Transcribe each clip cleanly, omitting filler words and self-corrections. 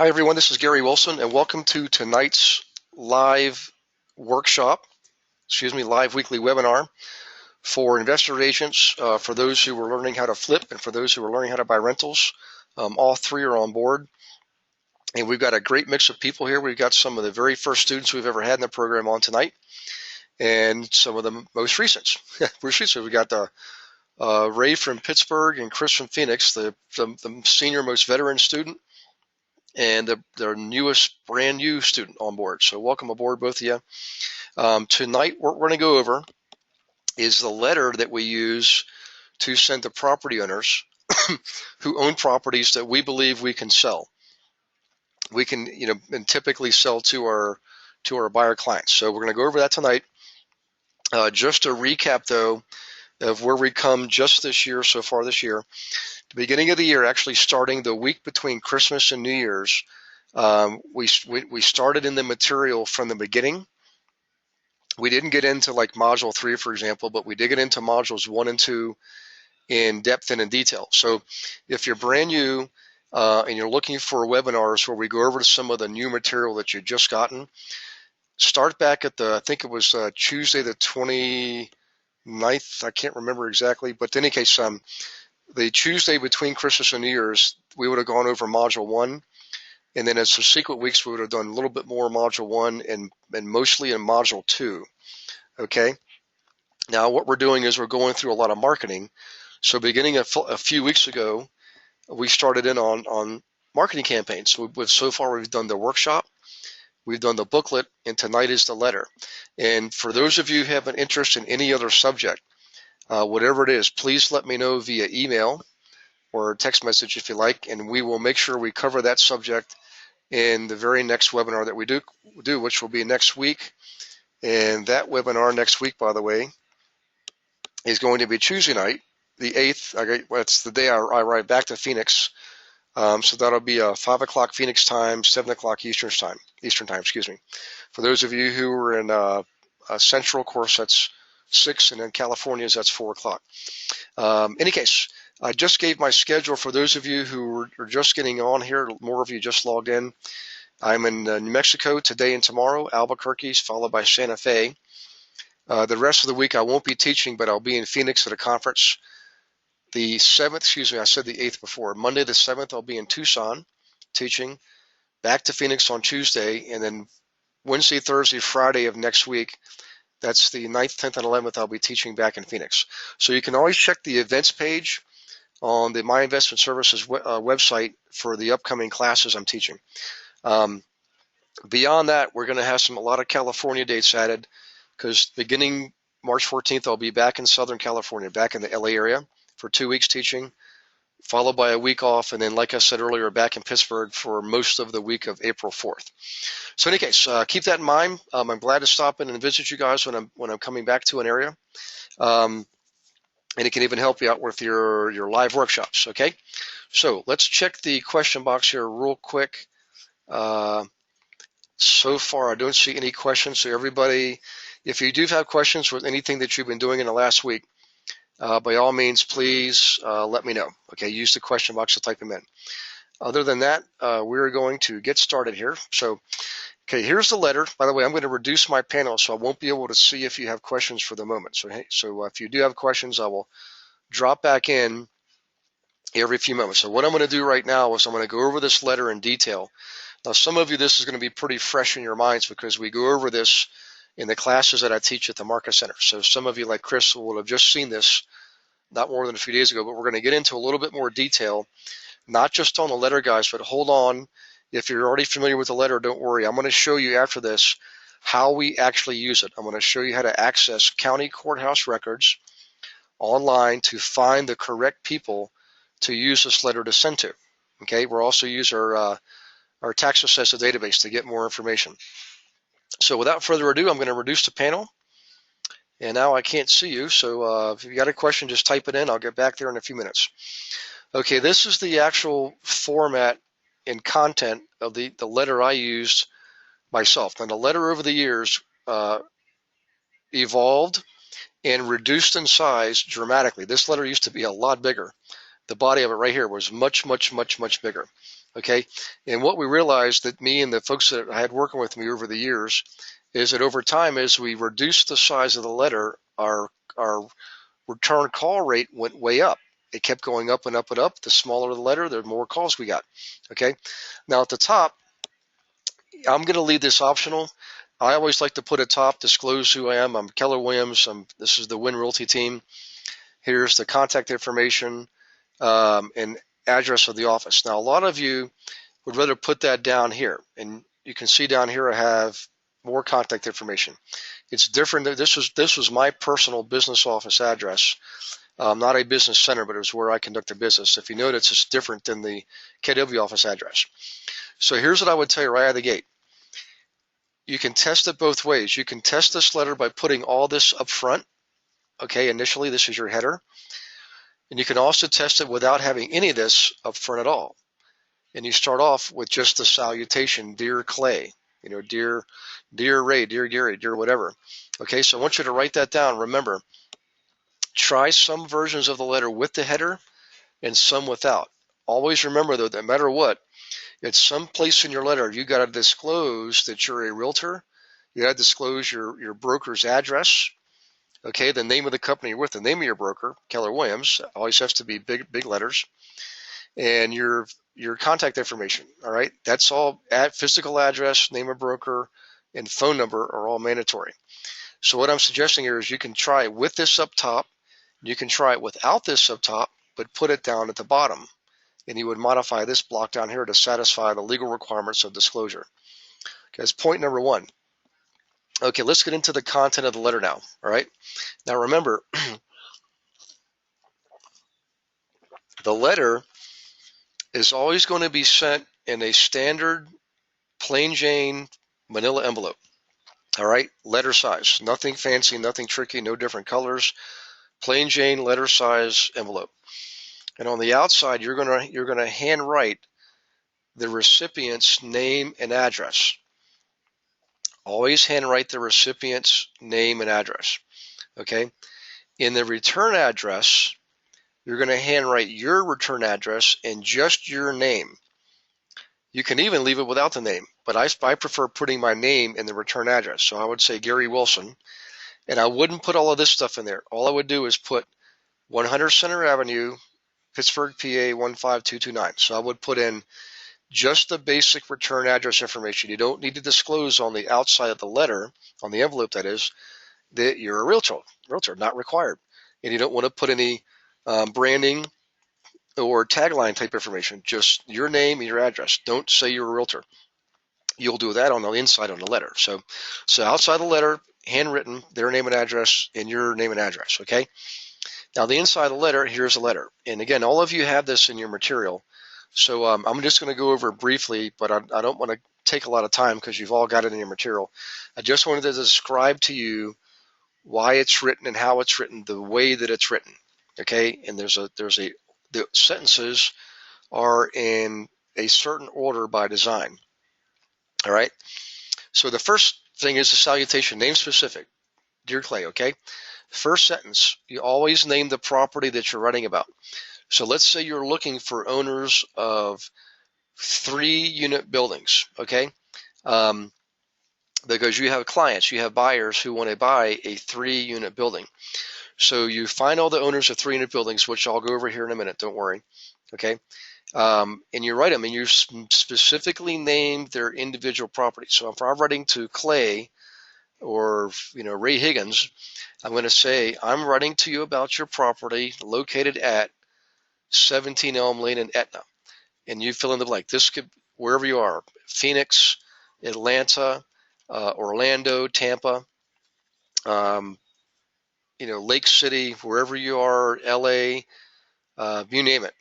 Hi everyone, this is Gary Wilson and welcome to tonight's live workshop, live weekly webinar for investor agents, for those who are learning how to flip and for those who are learning how to buy rentals. All three are on board and we've got a great mix of people here. We've got some of the very first students we've ever had in the program on tonight and some of the most recent. We've got Ray from Pittsburgh and Chris from Phoenix, the senior most veteran student, and their newest brand new student on board. So welcome aboard, both of you. Tonight, what we're going to go over is the letter that we use to send to property owners who own properties that we believe we can sell. We can, and typically sell to our buyer clients. So we're going to go over that tonight. Just a recap, though, of where we come just this year, so far this year. The beginning of the year, actually starting the week between Christmas and New Year's, we started in the material from the beginning. We didn't get into like module 3, for example, but we did get into modules 1 and 2 in depth and in detail. So if you're brand new and you're looking for webinars where we go over some of the new material that you've just gotten, start back at I think it was Tuesday the 29th. I can't remember exactly, but in any case, the Tuesday between Christmas and New Year's, we would have gone over module 1. And then as subsequent weeks, we would have done a little bit more module 1 and mostly in module 2. Okay. Now what we're doing is we're going through a lot of marketing. So beginning a few weeks ago, we started in on marketing campaigns. So far, we've done the workshop, we've done the booklet, and tonight is the letter. And for those of you who have an interest in any other subject, whatever it is, please let me know via email or text message if you like, and we will make sure we cover that subject in the very next webinar that we do, which will be next week. And that webinar next week, by the way, is going to be Tuesday night, the 8th. That's the day I arrive back to Phoenix. So that'll be 5 o'clock Phoenix time, 7 o'clock Eastern time. For those of you who are in Central, of course, that's 6, and in California's, that's 4 o'clock. Any case, I just gave my schedule for those of you who are just getting on here. More of you just logged in. I'm in New Mexico today and tomorrow, Albuquerque's followed by Santa Fe. The rest of the week I won't be teaching, but I'll be in Phoenix at a conference. The 7th, I said the 8th before. Monday the 7th, I'll be in Tucson teaching. Back to Phoenix on Tuesday, and then Wednesday, Thursday, Friday of next week, that's the 9th, 10th, and 11th, I'll be teaching back in Phoenix. So you can always check the events page on the My Investment Services website for the upcoming classes I'm teaching. Beyond that, we're going to have a lot of California dates added, because beginning March 14th, I'll be back in Southern California, back in the LA area for 2 weeks teaching, followed by a week off, and then, like I said earlier, back in Pittsburgh for most of the week of April 4th. So in any case, keep that in mind. I'm glad to stop in and visit you guys when I'm coming back to an area. And it can even help you out with your live workshops, okay? So let's check the question box here real quick. So far, I don't see any questions. So everybody, if you do have questions with anything that you've been doing in the last week, by all means, please let me know. Okay, use the question box to type them in. Other than that, we're going to get started here. So, okay, here's the letter. By the way, I'm going to reduce my panel, so I won't be able to see if you have questions for the moment. So, hey, if you do have questions, I will drop back in every few moments. So what I'm going to do right now is I'm going to go over this letter in detail. Now, some of you, this is going to be pretty fresh in your minds because we go over this in the classes that I teach at the Market Center. So some of you, like Chris, will have just seen this not more than a few days ago, but we're going to get into a little bit more detail, not just on the letter, guys, but hold on. If you're already familiar with the letter, don't worry. I'm going to show you after this how we actually use it. I'm going to show you how to access county courthouse records online to find the correct people to use this letter to send to. Okay, we'll also use our tax assessor database to get more information. So without further ado, I'm going to reduce the panel. And now I can't see you, so if you got a question, just type it in. I'll get back there in a few minutes. Okay, this is the actual format and content of the letter I used myself. Now, the letter over the years evolved and reduced in size dramatically. This letter used to be a lot bigger the body of it right here was much, much, much, much bigger. Okay. And what we realized, that me and the folks that I had working with me over the years, is that over time, as we reduced the size of the letter, our return call rate went way up. It kept going up and up and up. The smaller the letter, the more calls we got. Okay. Now at the top, I'm going to leave this optional. I always like to put at top, disclose who I am. I'm Keller Williams. This is the Win Realty team. Here's the contact information and address of the office. Now, a lot of you would rather put that down here. And you can see down here I have more contact information. It's different. This was my personal business office address. Not a business center, but it was where I conducted business. If you notice, it's different than the KW office address. So here's what I would tell you right out of the gate. You can test it both ways. You can test this letter by putting all this up front. Okay, initially this is your header. And you can also test it without having any of this up front at all. And you start off with just the salutation, dear Clay, dear Ray, dear Gary, dear whatever. Okay, so I want you to write that down. Remember, try some versions of the letter with the header and some without. Always remember, though, that no matter what, at some place in your letter, you got to disclose that you're a realtor. You got to disclose your broker's address. Okay, the name of the company you're with, the name of your broker, Keller Williams, always has to be big letters, and your contact information. All right, that's all. Physical address, name of broker, and phone number are all mandatory. So what I'm suggesting here is you can try it with this up top. You can try it without this up top, but put it down at the bottom. And you would modify this block down here to satisfy the legal requirements of disclosure. Okay, that's point number one. Okay, let's get into the content of the letter now. All right. Now remember, the letter is always going to be sent in a standard plain Jane manila envelope. All right, letter size, nothing fancy, nothing tricky, no different colors, plain Jane letter size envelope. And on the outside, you're gonna handwrite the recipient's name and address. Always handwrite the recipient's name and address. Okay. In the return address, you're going to handwrite your return address and just your name. You can even leave it without the name, but I prefer putting my name in the return address. So I would say Gary Wilson, and I wouldn't put all of this stuff in there. All I would do is put 100 Center Avenue, Pittsburgh, PA 15229. So I would put in just the basic return address information. You don't need to disclose on the outside of the letter, on the envelope that is, that you're a realtor, not required. And you don't want to put any branding or tagline type information, just your name and your address. Don't say you're a realtor. You'll do that on the inside on the letter. So outside the letter, handwritten, their name and address and your name and address, okay? Now the inside of the letter, here's the letter. And again, all of you have this in your material. So I'm just going to go over it briefly, but I don't want to take a lot of time because you've all got it in your material. I just wanted to describe to you why it's written and how it's written, the way that it's written. Okay, and the sentences are in a certain order by design. All right. So the first thing is the salutation, name specific, dear Clay. Okay. First sentence, you always name the property that you're writing about. So let's say you're looking for owners of 3-unit buildings, okay? Because you have clients, you have buyers who want to buy a 3-unit building. So you find all the owners of 3-unit buildings, which I'll go over here in a minute, don't worry, okay? And you write them, and you specifically name their individual property. So if I'm writing to Clay or Ray Higgins, I'm going to say, I'm writing to you about your property located at 17 Elm Lane in Etna, and you fill in the blank. This could, wherever you are, Phoenix, Atlanta, Orlando, Tampa, Lake City, wherever you are, LA, you name it.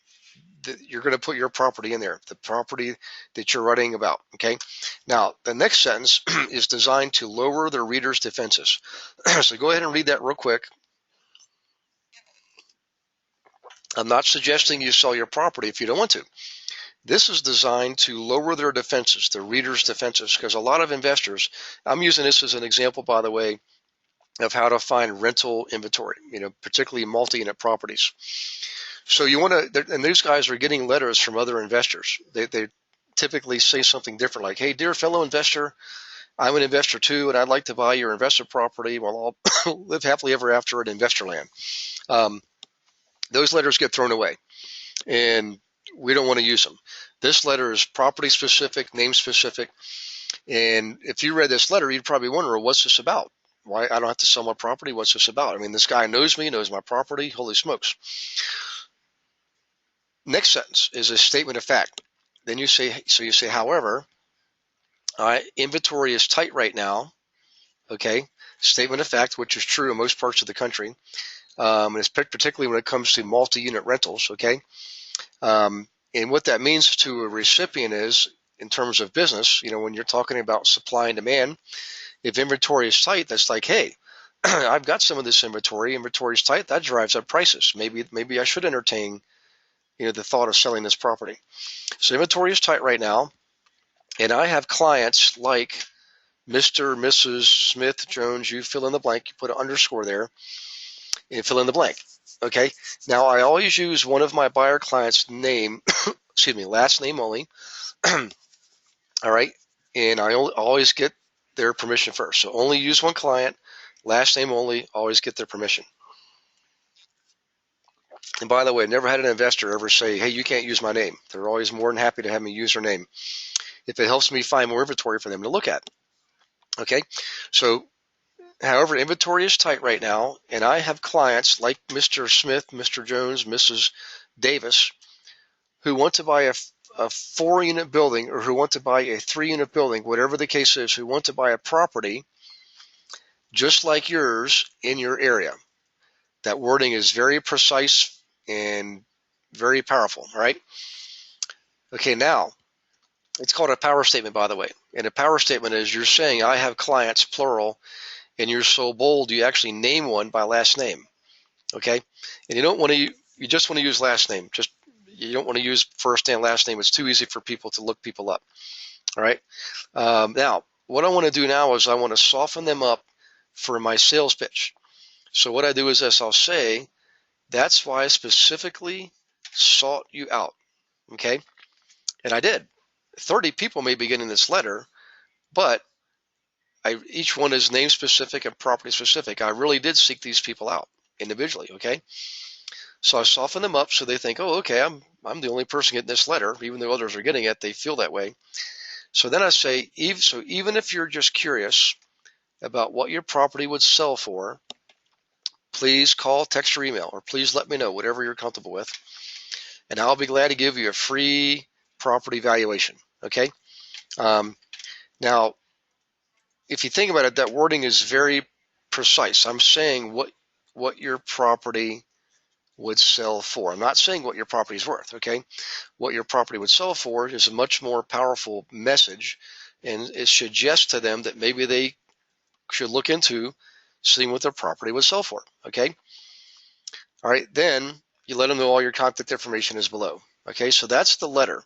You're going to put your property in there, the property that you're writing about, okay? Now, the next sentence is designed to lower the reader's defenses. So go ahead and read that real quick. I'm not suggesting you sell your property if you don't want to. This is designed to lower their defenses, the reader's defenses, because a lot of investors, I'm using this as an example, by the way, of how to find rental inventory, particularly multi-unit properties. So you want to, and these guys are getting letters from other investors. They typically say something different, like, "Hey, dear fellow investor, I'm an investor too, and I'd like to buy your investment property. Well, I'll live happily ever after in investor land." Um, those letters get thrown away, and we don't want to use them. This letter is property specific, name specific, and if you read this letter, you'd probably wonder, what's this about? Why I don't have to sell my property? What's this about? I mean, this guy knows me, knows my property. Holy smokes! Next sentence is a statement of fact. Then you say, however, inventory is tight right now. Okay, statement of fact, which is true in most parts of the country, and it's particularly when it comes to multi-unit rentals. Okay, and what that means to a recipient is, in terms of business, when you're talking about supply and demand, if inventory is tight, that's like, hey, I've got some of this inventory. Inventory is tight. That drives up prices. Maybe I should entertain, the thought of selling this property. So inventory is tight right now, and I have clients like Mr., Mrs. Smith, Jones. You fill in the blank. You put an underscore there, and fill in the blank. Okay. Now I always use one of my buyer clients' name, last name only. All right, and I always get their permission first. So only use one client, last name only. Always get their permission. And by the way, I've never had an investor ever say, "Hey, you can't use my name." They're always more than happy to have me use their name if it helps me find more inventory for them to look at. Okay, so however, inventory is tight right now, and I have clients like Mr. Smith, Mr. Jones, Mrs. Davis, who want to buy a 4-unit building, or who want to buy a 3-unit building, whatever the case is, who want to buy a property just like yours in your area. That wording is very precise and very powerful, right? Okay, now, it's called a power statement, by the way. And a power statement is you're saying, I have clients, plural, and you're so bold you actually name one by last name. Okay? And you don't want to, you just want to use last name. You don't want to use first and last name. It's too easy for people to look people up. All right? Now, what I want to do now is I want to soften them up for my sales pitch. So what I do is this: I'll say, that's why I specifically sought you out. Okay? And I did. 30 people may be getting this letter, but each one is name specific and property specific. I really did seek these people out individually. Okay? So I soften them up so they think, oh, okay, I'm the only person getting this letter. Even though others are getting it, they feel that way. So then I say, even if you're just curious about what your property would sell for, please call, text, or email, or please let me know, whatever you're comfortable with, and I'll be glad to give you a free property valuation. Okay? Now, if you think about it, that wording is very precise. I'm saying what your property would sell for. I'm not saying what your property is worth. Okay? What your property would sell for is a much more powerful message, and it suggests to them that maybe they should look into seeing what their property would sell for. Okay? All right, then you let them know all your contact information is below. Okay, so that's the letter.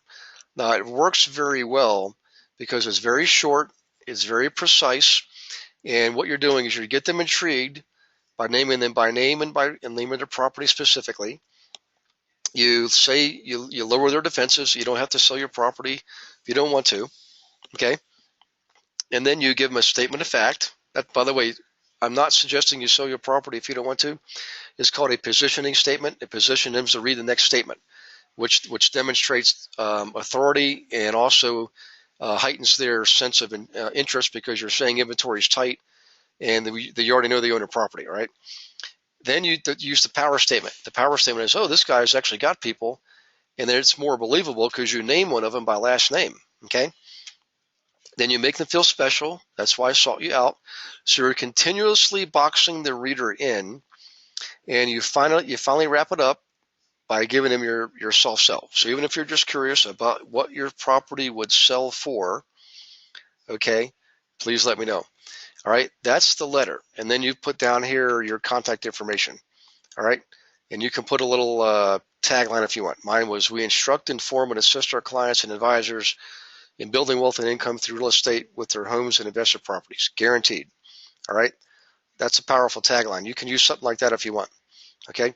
Now, it works very well because it's very short, it's very precise, and what you're doing is you get them intrigued by naming them by name and naming their property specifically. You say you lower their defenses. You don't have to sell your property if you don't want to. Okay, and then you give them a statement of fact. That, by the way, I'm not suggesting you sell your property if you don't want to. It's called a positioning statement. It positions them to read the next statement, which demonstrates authority and also heightens their sense of interest, because you're saying inventory is tight and you already know they own a property, all right? Then you use the power statement. The power statement is, oh, this guy's actually got people, and then it's more believable because you name one of them by last name, okay? Then you make them feel special. That's why I sought you out. So you're continuously boxing the reader in, and you finally wrap it up by giving them your soft sell. So even if you're just curious about what your property would sell for, okay, please let me know. All right, that's the letter. And then you put down here your contact information. All right, and you can put a little tagline if you want. Mine was, we instruct, inform, and assist our clients and advisors in building wealth and income through real estate with their homes and investment properties, guaranteed. All right, that's a powerful tagline. You can use something like that if you want. Okay.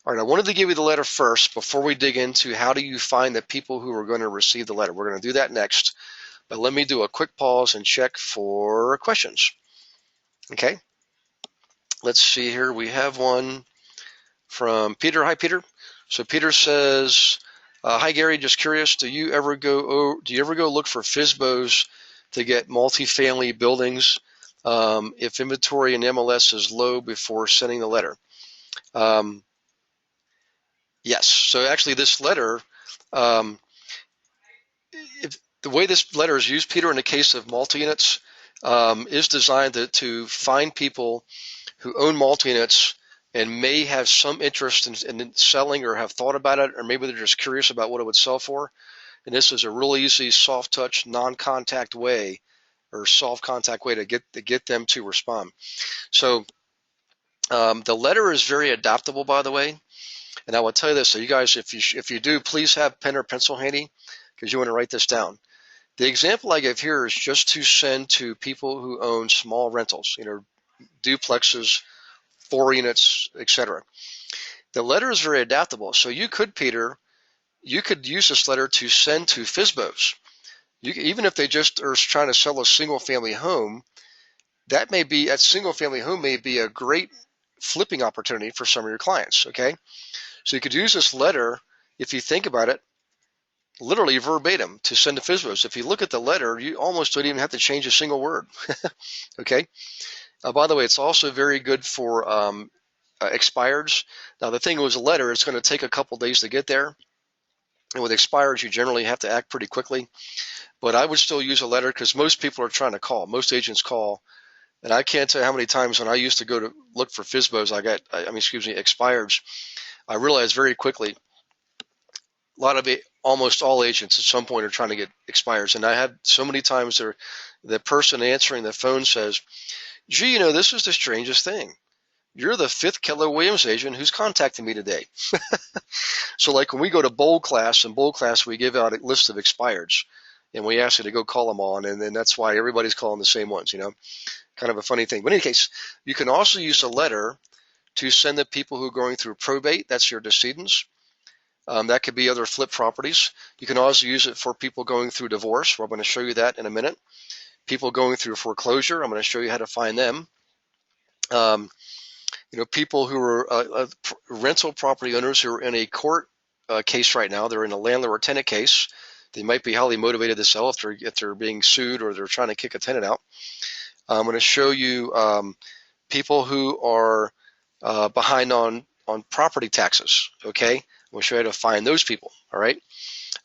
All right. I wanted to give you the letter first before we dig into how do you find the people who are going to receive the letter. We're going to do that next. But let me do a quick pause and check for questions. Okay. Let's see here. We have one from Peter. Hi, Peter. So Peter says, "Hi, Gary. Just curious. Do you ever go look for FSBOs to get multifamily buildings if inventory in MLS is low before sending the letter?" Yes. So actually, this letter, um, the way this letter is used, Peter, in the case of multi-units, is designed to find people who own multi-units and may have some interest in selling or have thought about it, or maybe they're just curious about what it would sell for. And this is a really easy, soft touch, non-contact way, or soft contact way to get them to respond. So the letter is very adaptable, by the way. And I will tell you this: so you guys, if you do, please have pen or pencil handy because you want to write this down. The example I give here is just to send to people who own small rentals, duplexes, 4 units, etc. The letter is very adaptable. So you could, Peter, you could use this letter to send to FSBOs. Even if they just are trying to sell a single family home, that single family home may be a great flipping opportunity for some of your clients. Okay. So you could use this letter, if you think about it, literally verbatim to send to FSBOs. If you look at the letter, you almost don't even have to change a single word. Okay. By the way, it's also very good for expireds. Now, the thing was a letter, it's going to take a couple days to get there. And with expireds, you generally have to act pretty quickly. But I would still use a letter because most people are trying to call. Most agents call. And I can't tell you how many times when I used to go to look for FSBOs, expireds, I realized very quickly almost all agents at some point are trying to get expires. And I had so many times the person answering the phone says, "Gee, this is the strangest thing. You're the 5th Keller Williams agent who's contacting me today." So like when we go to Bold Class, in Bold Class, we give out a list of expireds and we ask you to go call them on. And then that's why everybody's calling the same ones, kind of a funny thing. But in any case, you can also use a letter to send the people who are going through probate. That's your decedents. That could be other flip properties. You can also use it for people going through divorce. We're going to show you that in a minute. People going through foreclosure. I'm going to show you how to find them. People who are rental property owners who are in a court case right now. They're in a landlord or tenant case. They might be highly motivated to sell if they're being sued or they're trying to kick a tenant out. I'm going to show you people who are behind on property taxes. Okay, we'll show you how to find those people. All right.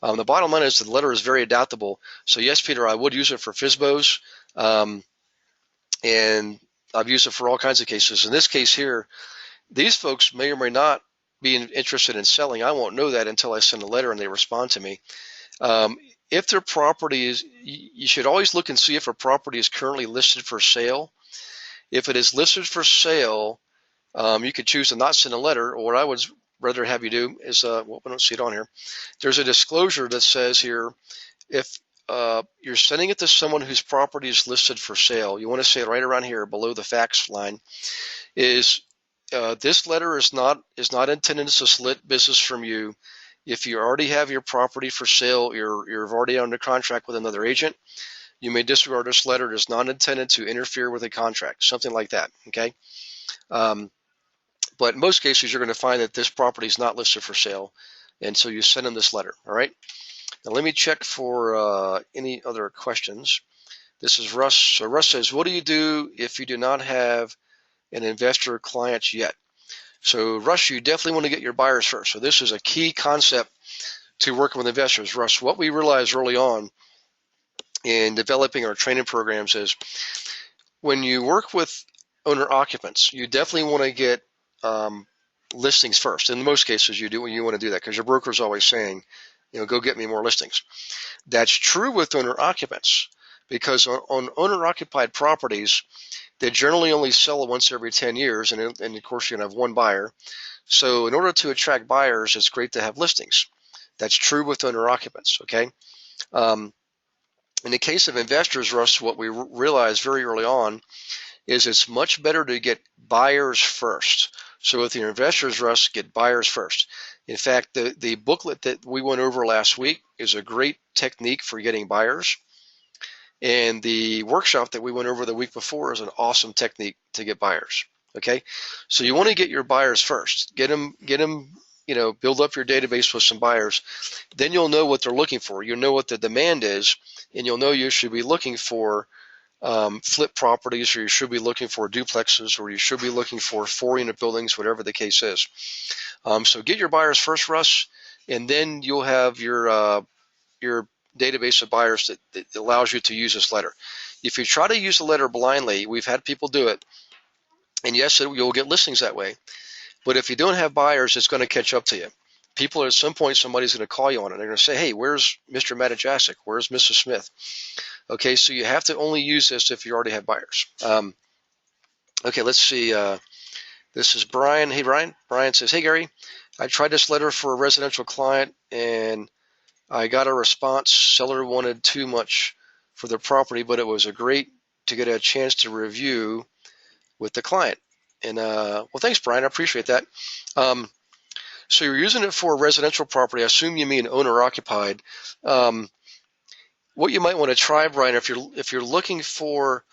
The bottom line is the letter is very adaptable. So yes, Peter, I would use it for FSBOs, and I've used it for all kinds of cases. In this case here, these folks may or may not be interested in selling. I won't know that until I send a letter and they respond to me. If their property is, you should always look and see if a property is currently listed for sale. If it is listed for sale, you could choose to not send a letter, or what I would rather have you do is, we don't see it on here. There's a disclosure that says here, if you're sending it to someone whose property is listed for sale, you want to say it right around here below the facts line, is this letter is not intended to solicit business from you. If you already have your property for sale, you're already under contract with another agent, you may disregard this letter. It is not intended to interfere with a contract, something like that. Okay. But in most cases, you're going to find that this property is not listed for sale, and so you send them this letter. All right. Now let me check for any other questions. This is Russ. So Russ says, "What do you do if you do not have an investor client yet?" So Russ, you definitely want to get your buyers first. So this is a key concept to working with investors. Russ, what we realized early on in developing our training programs is when you work with owner occupants, you definitely want to get listings first. In most cases, you want to do that because your broker is always saying, go get me more listings. That's true with owner occupants because on owner occupied properties, they generally only sell once every 10 years. And of course, you're going to have one buyer. So in order to attract buyers, it's great to have listings. That's true with owner occupants. Okay. In the case of investors, Russ, what we realized very early on is it's much better to get buyers first. So with your investors, Russ, get buyers first. In fact, the booklet that we went over last week is a great technique for getting buyers. And the workshop that we went over the week before is an awesome technique to get buyers. Okay, so you want to get your buyers first. Get them, build up your database with some buyers. Then you'll know what they're looking for. You'll know what the demand is, and you'll know you should be looking for flip properties, or you should be looking for duplexes, or you should be looking for 4-unit buildings, whatever the case is. So get your buyers first, Russ, and then you'll have your database of buyers that allows you to use this letter. If you try to use the letter blindly, we've had people do it, and yes, you'll get listings that way. But if you don't have buyers, it's going to catch up to you. People, at some point, somebody's going to call you on it. They're going to say, hey, where's Mr. Matajasic? Where's Mrs. Smith? Okay, so you have to only use this if you already have buyers. Okay, let's see. This is Brian. Hey, Brian. Brian says, hey, Gary, I tried this letter for a residential client, and I got a response. Seller wanted too much for the property, but it was great to get a chance to review with the client. And well, thanks, Brian. I appreciate that. So you're using it for a residential property. I assume you mean owner occupied. What you might want to try, Brian, if you're looking for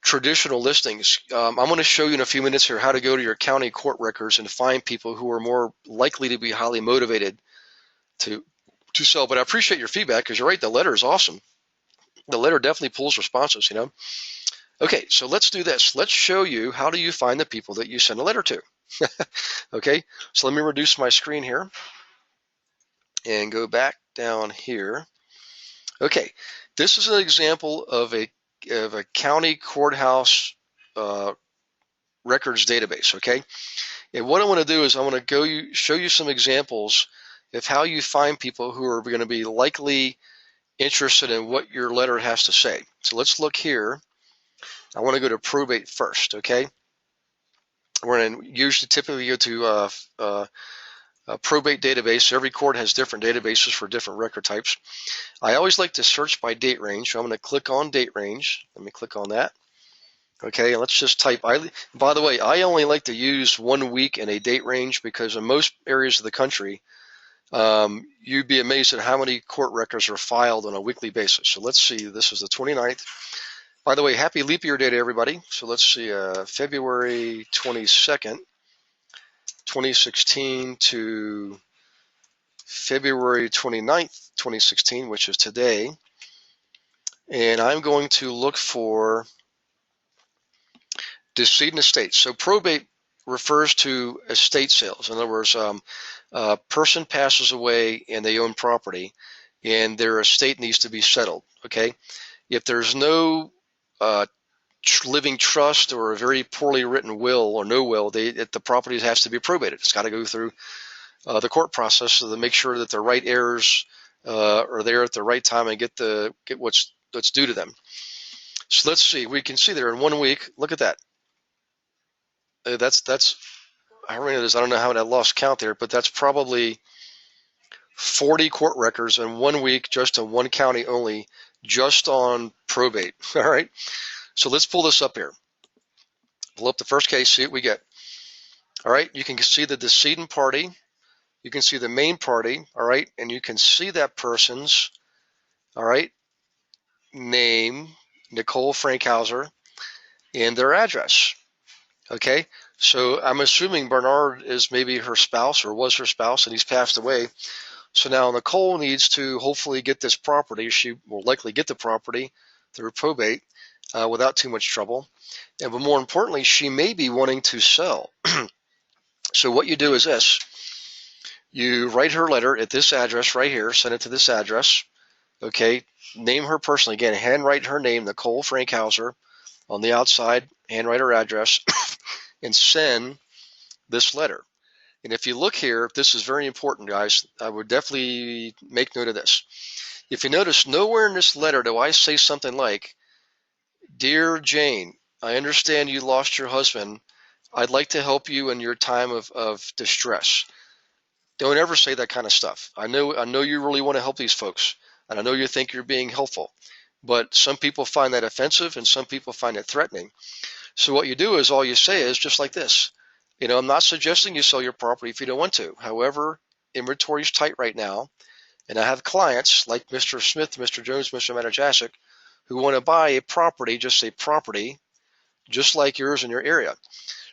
traditional listings, I'm going to show you in a few minutes here how to go to your county court records and find people who are more likely to be highly motivated to sell. But I appreciate your feedback, because you're right. The letter is awesome. The letter definitely pulls responses, Okay, so let's do this. Let's show you how do you find the people that you send a letter to. Okay, so let me reduce my screen here and go back down here. Okay, this is an example of a county courthouse records database. Okay, and what I want to do is I want to show you some examples of how you find people who are going to be likely interested in what your letter has to say. So let's look here. I want to go to probate first. Okay, we're going to typically go to a probate database. Every court has different databases for different record types. I always like to search by date range. So I'm going to click on date range. Let me click on that. Okay, and let's just type. By the way, I only like to use 1 week in a date range, because in most areas of the country, you'd be amazed at how many court records are filed on a weekly basis. So let's see. This is the 29th. By the way, happy leap year day to everybody. So let's see, February 22nd, 2016 to February 29th, 2016, which is today. And I'm going to look for decedent estates. So probate refers to estate sales. In other words, a person passes away and they own property, and their estate needs to be settled. Okay, if there's no living trust or a very poorly written will or no will, the property has to be probated. It's got to go through the court process to make sure that the right heirs are there at the right time and get what's due to them. So let's see. We can see there in 1 week. Look at that. That's how many it is. I don't know how I lost count there, but that's probably 40 court records in 1 week, just in one county only, just on probate. All right. So let's pull this up here. Pull up the first case, see what we get. All right. You can see the decedent party. You can see the main party. All right. And you can see that person's, all right, name, Nicole Frankhauser, and their address. Okay. So I'm assuming Bernard is maybe her spouse or was her spouse, and he's passed away. So now Nicole needs to hopefully get this property. She will likely get the property through probate without too much trouble. But more importantly, she may be wanting to sell. So what you do is this. You write her letter at this address right here, send it to this address. Okay, name her personally. Again, handwrite her name, Nicole Frankhauser, on the outside, handwrite her address, and send this letter. And if you look here, this is very important, guys. I would definitely make note of this. If you notice, nowhere in this letter do I say something like, Dear Jane, I understand you lost your husband. I'd like to help you in your time of distress. Don't ever say that kind of stuff. I know you really want to help these folks, and I know you think you're being helpful, but some people find that offensive and some people find it threatening. So what you do is all you say is just like this. I'm not suggesting you sell your property if you don't want to. However, inventory is tight right now, and I have clients like Mr. Smith, Mr. Jones, Mr. Matajasic, who want to buy a property, just a property, just like yours in your area.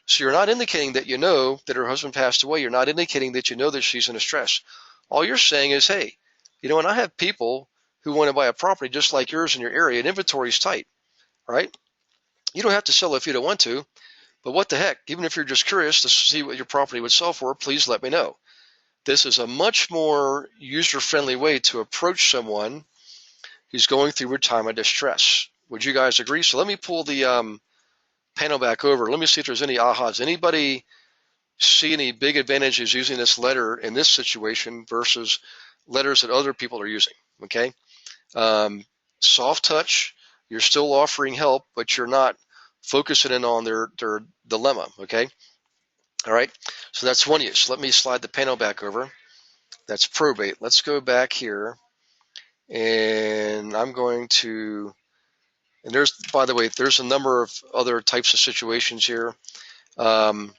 So you're not indicating that you know that her husband passed away. You're not indicating that you know that she's in distress. All you're saying is, hey, and I have people who want to buy a property just like yours in your area, and inventory is tight, right? You don't have to sell if you don't want to, but what the heck? Even if you're just curious to see what your property would sell for, please let me know. This is a much more user-friendly way to approach someone who's going through a time of distress. Would you guys agree? So let me pull the panel back over. Let me see if there's any ahas. Anybody see any big advantages using this letter in this situation versus letters that other people are using? Okay. Soft touch, you're still offering help, but you're not focusing in on their dilemma. Okay. All right. So that's one use. Let me slide the panel back over. That's probate. Let's go back here, and I'm going to, and there's, by the way, there's a number of other types of situations here. All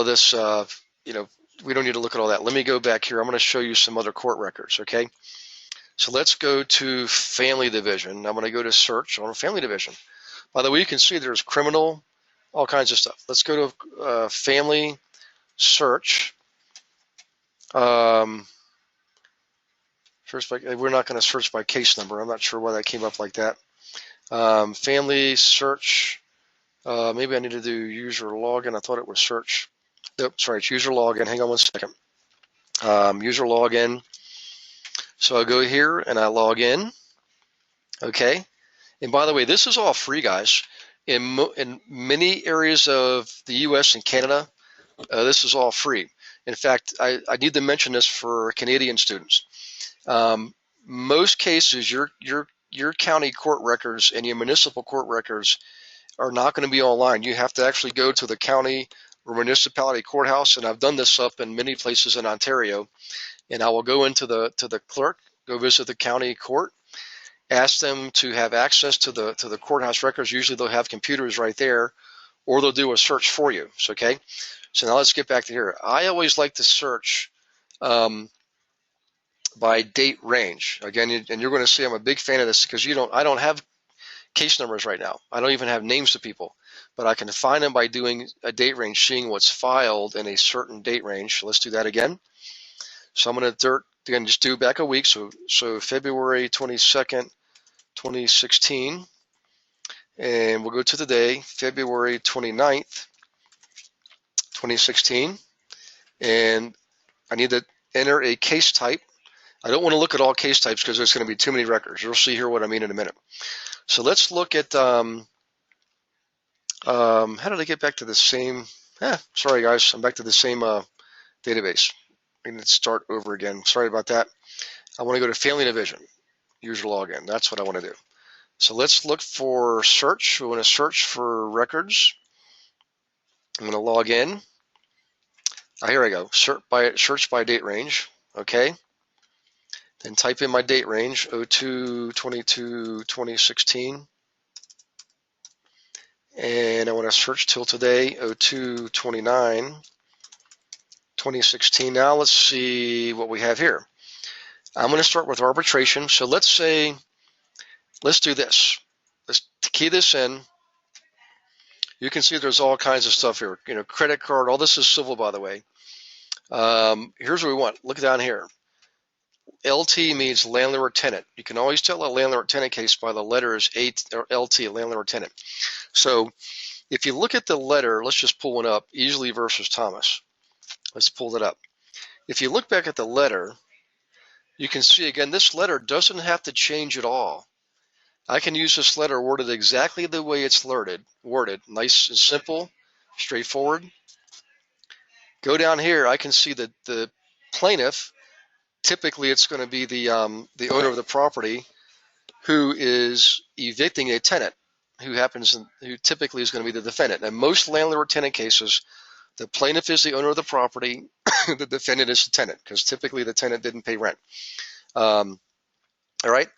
of this, we don't need to look at all that. Let me go back here. I'm going to show you some other court records, okay? So let's go to family division. I'm going to go to search on family division. By the way, you can see there's criminal, all kinds of stuff. Let's go to family search. We're not going to search by case number. I'm not sure why that came up like that. Family search. Maybe I need to do user login. I thought it was search. Nope, sorry, it's user login. Hang on one second. User login. So I go here and I log in. Okay. And by the way, this is all free, guys. In many areas of the U.S. and Canada, this is all free. In fact, I need to mention this for Canadian students. Most cases, your county court records and your municipal court records are not going to be online. You have to actually go to the county or municipality courthouse, and I've done this up in many places in Ontario. And I will go into the clerk, go visit the county court, ask them to have access to the courthouse records. Usually they'll have computers right there, or they'll do a search for you. So, okay. So now let's get back to here. I always like to search by date range. Again, and you're going to see I'm a big fan of this because I don't have case numbers right now. I don't even have names of people, but I can find them by doing a date range, seeing what's filed in a certain date range. So let's do that again. So I'm going to just do back a week. So February 22nd, 2016, and we'll go to today, February 29th, 2016, and I need to enter a case type. I don't want to look at all case types because there's going to be too many records. You'll see here what I mean in a minute. So let's look at, how did I get back to the same, sorry guys, I'm back to the same database. I'm going to start over again. Sorry about that. I want to go to family division, user login. That's what I want to do. So let's look for search. We want to search for records. I'm going to log in. Here I go. Search by date range. Okay. Then type in my date range, 02/22/2016. And I want to search till today, 02/29/2016. Now let's see what we have here. I'm going to start with arbitration. So let's do this. Let's key this in. You can see there's all kinds of stuff here. Credit card, all this is civil, by the way. Here's what we want. Look down here. LT means landlord or tenant. You can always tell a landlord tenant case by the letters LT, landlord or tenant. So if you look at the letter, let's just pull one up, Easley versus Thomas. Let's pull it up. If you look back at the letter, you can see again, this letter doesn't have to change at all. I can use this letter worded exactly the way it's worded, nice and simple, straightforward. Go down here, I can see that the plaintiff, typically it's going to be the owner of the property who is evicting a tenant who typically is going to be the defendant. In most landlord-tenant cases, the plaintiff is the owner of the property, the defendant is the tenant, because typically the tenant didn't pay rent. All right,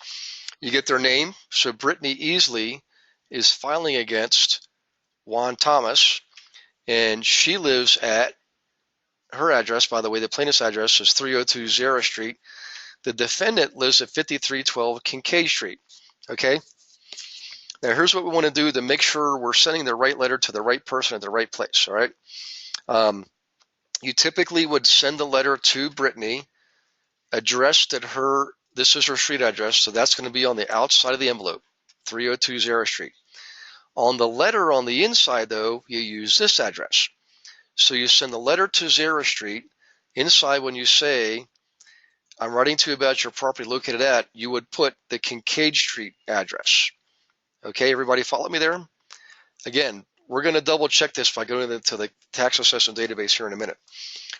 you get their name. So Brittany Easley is filing against Juan Thomas. and she lives at her address. By the way, the plaintiff's address is 302 Zara Street. The defendant lives at 5312 Kincaid Street. Okay. Now, here's what we want to do to make sure we're sending the right letter to the right person at the right place. All right. You typically would send the letter to Brittany, addressed at her. This is her street address, so that's going to be on the outside of the envelope, 302 Zara Street. On the letter on the inside, though, you use this address. So you send the letter to Zara Street. Inside, when you say, I'm writing to you about your property located at, you would put the Kincaid Street address. Okay, everybody follow me there? Again, we're going to double check this by going to the tax assessment database here in a minute.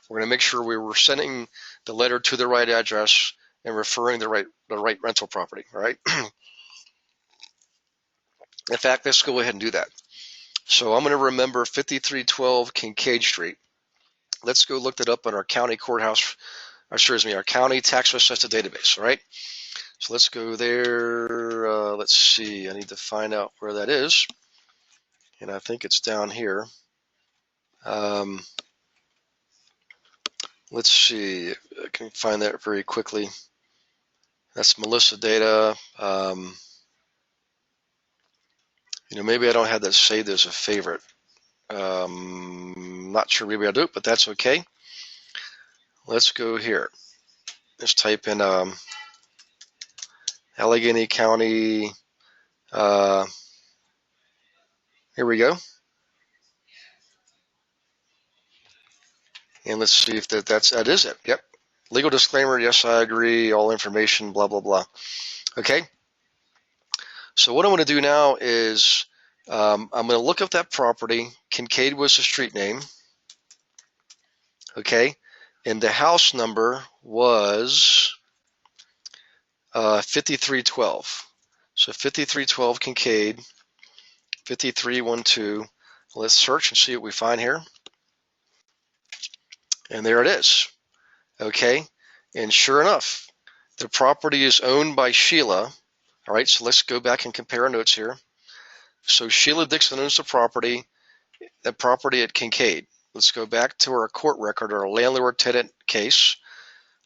We're going to make sure we were sending the letter to the right address and referring the right rental property, all right? In fact, let's go ahead and do that. So I'm going to remember 5312 Kincaid Street. Let's go look that up in our county courthouse, our county tax assessment database, all right? So let's go there. Let's see. I need to find out where that is. And I think it's down here. Let's see. I can find that very quickly. That's Melissa data. Maybe I don't have that saved as a favorite. Not sure. Maybe I do, but that's okay. Let's go here. Let's type in Allegheny County. Here we go. And let's see if that is it. Yep. Legal disclaimer. Yes, I agree. All information. Blah blah blah. Okay. So what I want to do now is I'm going to look up that property. Kincaid was the street name. Okay. And the house number was 5312. So 5312 Kincaid, 5312. Let's search and see what we find here. And there it is. Okay. And sure enough, the property is owned by Sheila. All right. So let's go back and compare our notes here. So Sheila Dixon owns the property at Kincaid. Let's go back to our court record, our landlord-tenant case.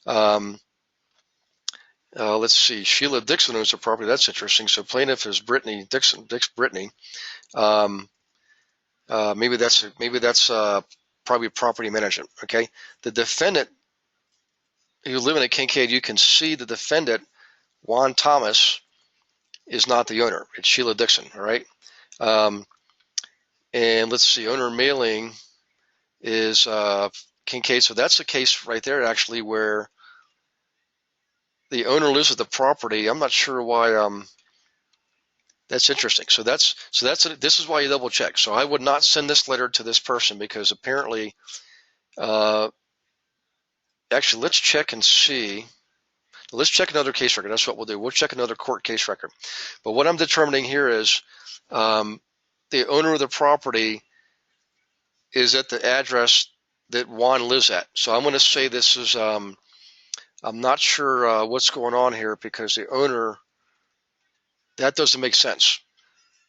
Let's see. Sheila Dixon owns the property. That's interesting. So plaintiff is Brittany Dixon. Brittany. Maybe that's probably property management. Okay. The defendant who live in Kincaid, you can see the defendant, Juan Thomas, is not the owner. It's Sheila Dixon. All right. And let's see. Owner mailing is Kincaid. So that's the case right there, actually, where the owner lives at the property. I'm not sure why. That's interesting. So this is why you double check. So I would not send this letter to this person because apparently, actually, let's check and see. Let's check another case record. That's what we'll do. We'll check another court case record. But what I'm determining here is the owner of the property is at the address that Juan lives at. So I'm going to say this is, I'm not sure what's going on here because the owner, that doesn't make sense.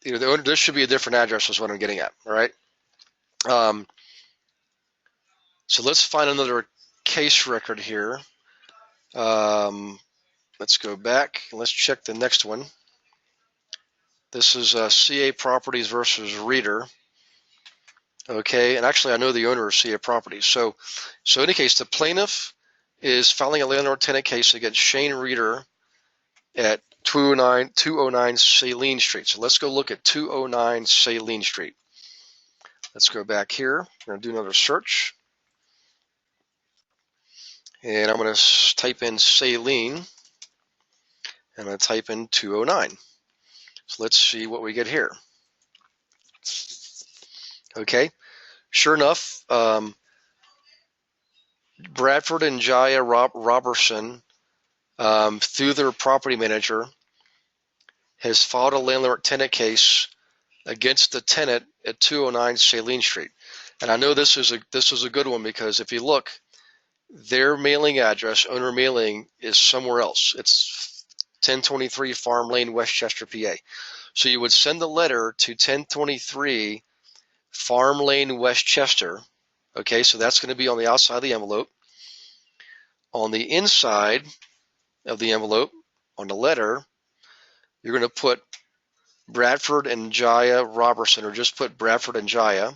The owner, this should be a different address is what I'm getting at, all right? So let's find another case record here. Let's go back and let's check the next one. This is CA Properties versus Reader. Okay, and actually I know the owner of CA Properties. So in any case, the plaintiff is filing a landlord-tenant case against Shane Reader at 209 Saline Street. So let's go look at 209 Saline Street. Let's go back here. We're going to do another search. And I'm going to type in Saline. And I'm going to type in 209. So let's see what we get here. Okay. Sure enough, Bradford and Jaya Robertson, through their property manager, has filed a landlord-tenant case against the tenant at 209 Saline Street. And I know this is a good one because if you look, their mailing address, owner mailing, is somewhere else. It's 1023 Farm Lane, Westchester, PA. So you would send the letter to 1023 Farm Lane, Westchester. Okay, so that's going to be on the outside of the envelope. On the inside of the envelope, on the letter, you're going to put Bradford and Jaya Robertson, or just put Bradford and Jaya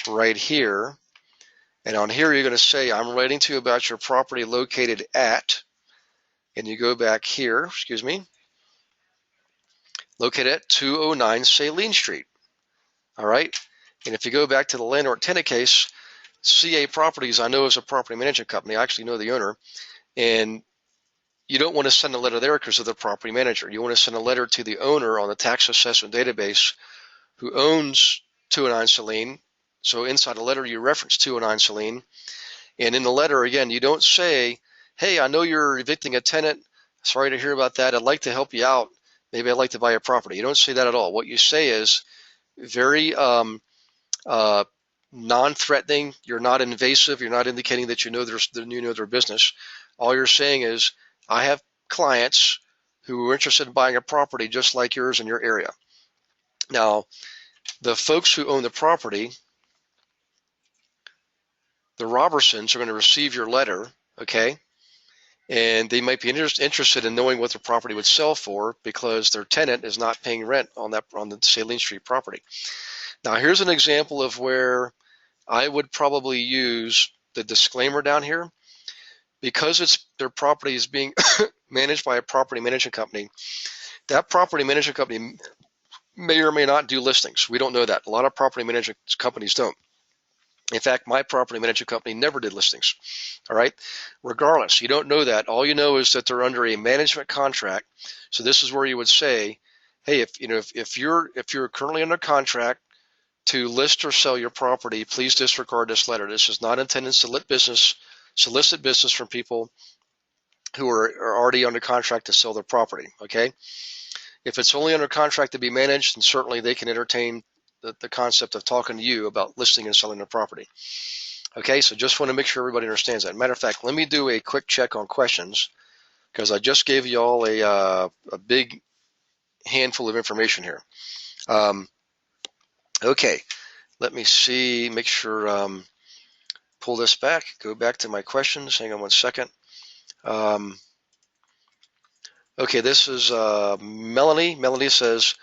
right here. And on here, you're going to say, I'm writing to you about your property located at, and you go back here, excuse me, located at 209 Saline Street. All right. And if you go back to the landlord tenant case, CA Properties, I know is a property management company. I actually know the owner. And you don't want to send a letter there because of the property manager. You want to send a letter to the owner on the tax assessment database who owns 209 Saline. So inside the letter, you reference 209 Saline. And in the letter, again, you don't say, hey, I know you're evicting a tenant. Sorry to hear about that. I'd like to help you out. Maybe I'd like to buy your property. You don't say that at all. What you say is very non-threatening. You're not invasive. You're not indicating that you know their business. All you're saying is, I have clients who are interested in buying a property just like yours in your area. Now, the folks who own the property, the Robertsons, are going to receive your letter, okay? And they might be interested in knowing what the property would sell for because their tenant is not paying rent on the Saline Street property. Now, here's an example of where I would probably use the disclaimer down here. Because their property is being managed by a property management company, that property management company may or may not do listings. We don't know that. A lot of property management companies don't. In fact, my property management company never did listings. All right. Regardless, you don't know that. All you know is that they're under a management contract. So this is where you would say, hey, if you're currently under contract to list or sell your property, please disregard this letter. This is not intended to solicit business from people who are already under contract to sell their property, okay? If it's only under contract to be managed, then certainly they can entertain the concept of talking to you about listing and selling their property. Okay, so just want to make sure everybody understands that. Matter of fact, let me do a quick check on questions because I just gave you all a big handful of information here. Okay, let me see, make sure, pull this back, go back to my questions. Hang on one second. Okay, this is Melanie. Melanie says,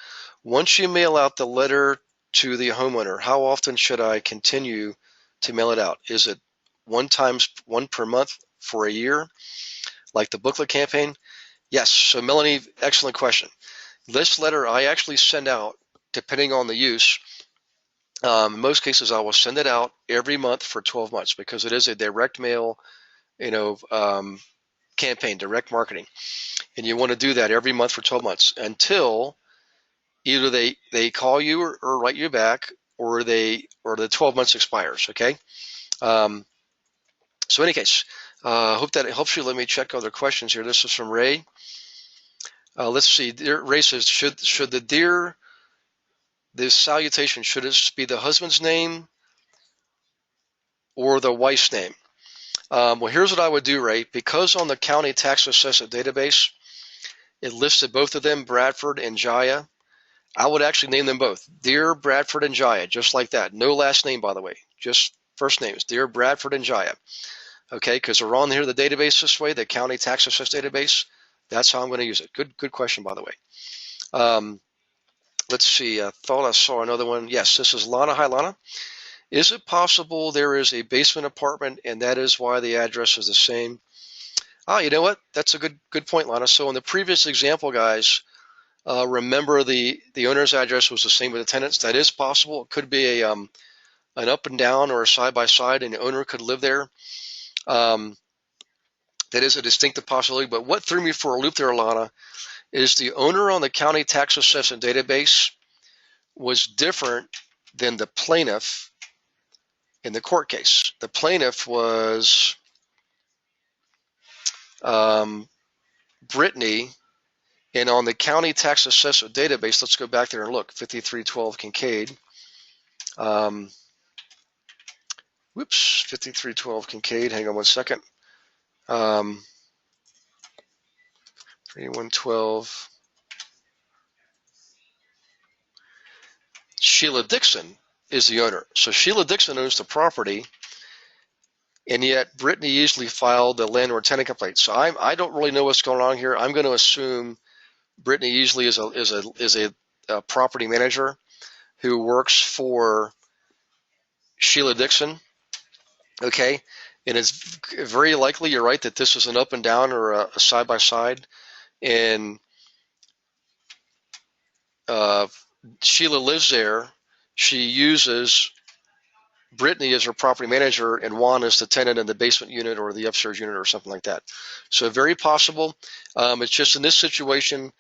once you mail out the letter to the homeowner, how often should I continue to mail it out? Is it one per month for a year, like the booklet campaign? Yes. So Melanie, excellent question. This letter I actually send out, depending on the use. In most cases, I will send it out every month for 12 months because it is a direct mail, campaign, direct marketing. And you want to do that every month for 12 months until either they call you or write you back or the 12 months expires, okay? So in any case, hope that it helps you. Let me check other questions here. This is from Ray. Let's see. Ray says, should the salutation, should it be the husband's name or the wife's name? Well, here's what I would do, Ray. Because on the county tax assessment database, it listed both of them, Bradford and Jaya. I would actually name them both. Dear Bradford and Jaya, just like that. No last name, by the way. Just first names. Dear Bradford and Jaya. Okay, because they're on here, the database this way, the county tax assess database. That's how I'm going to use it. Good question, by the way. Let's see. I thought I saw another one. Yes, this is Lana. Hi, Lana. Is it possible there is a basement apartment and that is why the address is the same? You know what? That's a good point, Lana. So in the previous example, guys, remember the owner's address was the same with the tenants. That is possible. It could be an up and down or a side by side, and the owner could live there. That is a distinctive possibility. But what threw me for a loop there, Lana, is the owner on the county tax assessment database was different than the plaintiff in the court case. The plaintiff was Brittany, and on the county tax assessment database, let's go back there and look, 5312 Kincaid. 5312 Kincaid, hang on one second. 3112. Sheila Dixon is the owner. So Sheila Dixon owns the property, and yet Brittany Easley filed the landlord-tenant complaint. So I don't really know what's going on here. I'm going to assume Brittany Easley is a property manager who works for Sheila Dixon. Okay, and it's very likely, you're right, that this is an up and down or a side by side, and Sheila lives there. She uses Brittany as her property manager and Juan as the tenant in the basement unit or the upstairs unit or something like that. So very possible. It's just in this situation,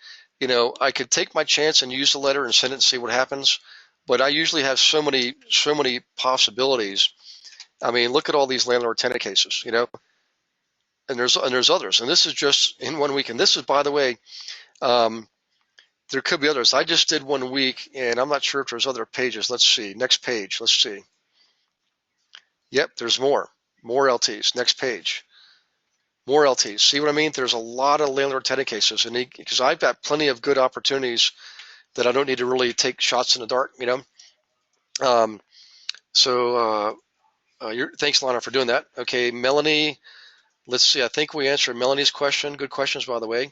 I could take my chance and use the letter and send it and see what happens. But I usually have so many possibilities. I mean, look at all these landlord-tenant cases, and there's others. And this is just in 1 week. And this is, by the way, there could be others. I just did 1 week, and I'm not sure if there's other pages. Let's see. Next page. Let's see. Yep, there's more LTs. Next page. More LTs. See what I mean? There's a lot of landlord-tenant cases, and because I've got plenty of good opportunities that I don't need to really take shots in the dark, Thanks, Lana, for doing that. Okay, Melanie. Let's see. I think we answered Melanie's question. Good questions, by the way.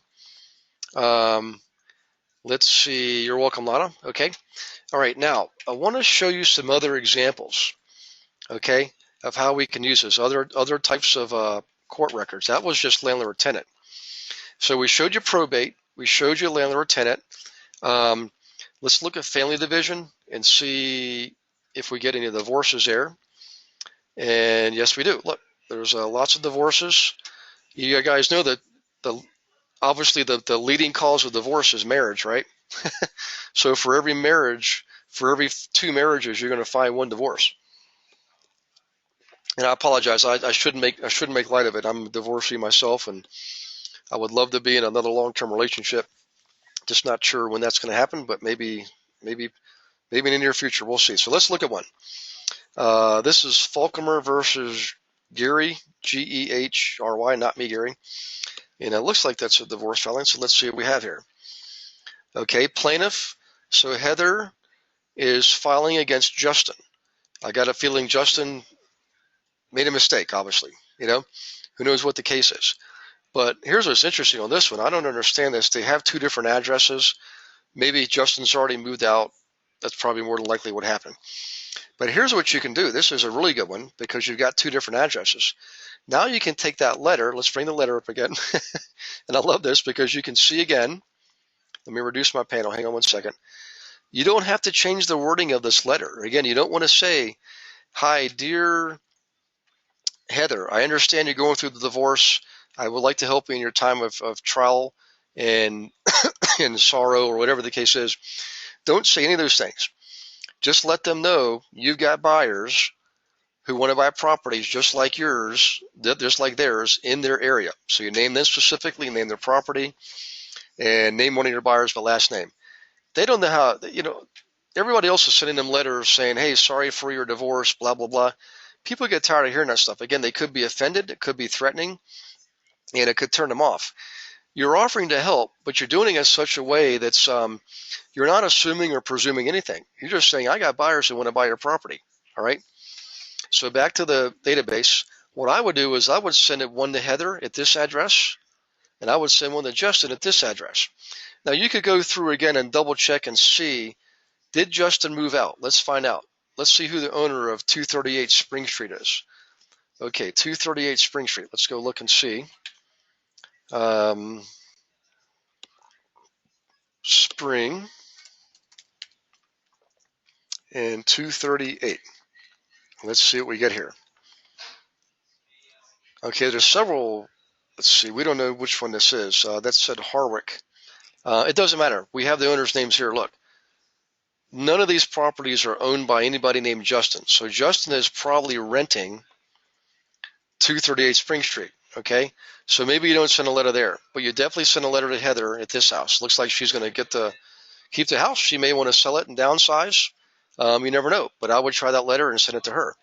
Let's see. You're welcome, Lana. Okay. All right. Now, I want to show you some other examples, okay, of how we can use this. Other types of court records. That was just landlord-tenant. So we showed you probate. We showed you landlord-tenant. Let's look at family division and see if we get any divorces there. And yes, we do. Look, there's lots of divorces. You guys know that obviously the leading cause of divorce is marriage, right? So for every marriage, for every 2 marriages, you're going to find 1 divorce. And I apologize. I shouldn't make light of it. I'm a divorcee myself, and I would love to be in another long-term relationship. Just not sure when that's going to happen, but maybe in the near future. We'll see. So let's look at one. This is Falcomer versus Geary, Gehry, not me, Gary. And it looks like that's a divorce filing. So let's see what we have here. Okay, plaintiff. So Heather is filing against Justin. I got a feeling Justin made a mistake, obviously. Who knows what the case is. But here's what's interesting on this one. I don't understand this. They have 2 different addresses. Maybe Justin's already moved out. That's probably more than likely what happened. But here's what you can do. This is a really good one because you've got 2 different addresses. Now you can take that letter. Let's bring the letter up again. And I love this because you can see again. Let me reduce my panel. Hang on 1 second. You don't have to change the wording of this letter. Again, you don't want to say, "Hi, dear Heather, I understand you're going through the divorce. I would like to help you in your time of trial and and sorrow," or whatever the case is. Don't say any of those things. Just let them know you've got buyers who want to buy properties just like yours, just like theirs, in their area. So you name them specifically, name their property, and name one of your buyers by last name. They don't know how, everybody else is sending them letters saying, "Hey, sorry for your divorce, blah, blah, blah." People get tired of hearing that stuff. Again, they could be offended, it could be threatening, and it could turn them off. You're offering to help, but you're doing it in such a way that's you're not assuming or presuming anything. You're just saying, "I got buyers who want to buy your property." All right. So back to the database. What I would do is I would send one to Heather at this address, and I would send one to Justin at this address. Now you could go through again and double check and see, did Justin move out? Let's find out. Let's see who the owner of 238 Spring Street is. Okay, 238 Spring Street. Let's go look and see. Spring and 238. Let's see what we get here. Okay, there's several. Let's see. We don't know which one this is. That said Harwick. It doesn't matter. We have the owner's names here. Look. None of these properties are owned by anybody named Justin. So Justin is probably renting 238 Spring Street. Okay, so maybe you don't send a letter there, but you definitely send a letter to Heather at this house. Looks like she's going to keep the house. She may want to sell it and downsize. You never know, but I would try that letter and send it to her.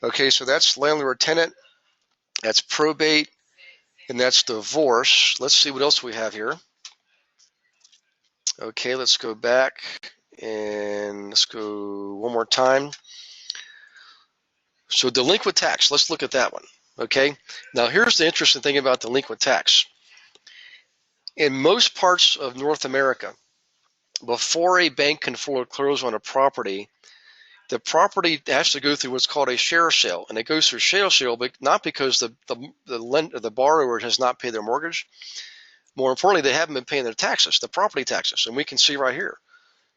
Okay, so that's landlord-tenant, that's probate, and that's divorce. Let's see what else we have here. Okay, let's go back And let's go one more time. So delinquent tax, let's look at that one. Okay, now here's the interesting thing about delinquent tax. In most parts of North America, before a bank can foreclose on a property, the property has to go through what's called a share sale, and it goes through share sale, but not because the borrower has not paid their mortgage. More importantly, they haven't been paying their taxes, the property taxes, and we can see right here,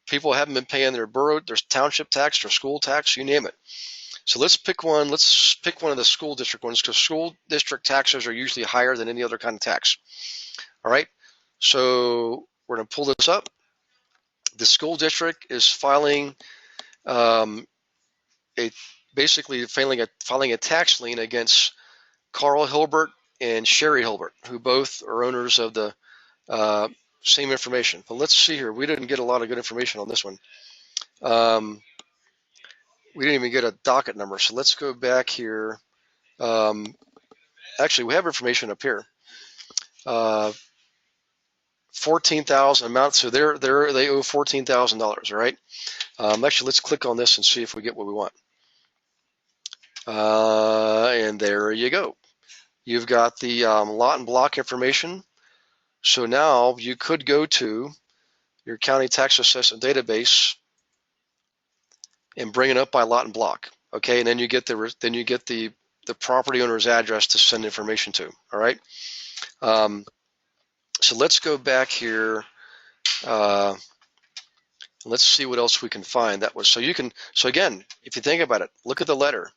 people haven't been paying their borough, their township tax, their school tax, you name it. So let's pick one. Let's pick one of the school district ones, because school district taxes are usually higher than any other kind of tax. All right. So we're going to pull this up. The school district is filing basically filing a tax lien against Carl Hilbert and Sherry Hilbert, who both are owners of the same information. But let's see here. We didn't get a lot of good information on this one. We didn't even get a docket number. So let's go back here. Actually, we have information up here. 14,000 amount. So they owe $14,000. All right. Actually, let's click on this and see if we get what we want. And there you go. You've got the lot and block information. So now you could go to your county tax assessment database and bring it up by lot and block. Okay, and then you get the property owner's address to send information to. All right. So let's go back here. Let's see what else we can find. So again, if you think about it, look at the letter.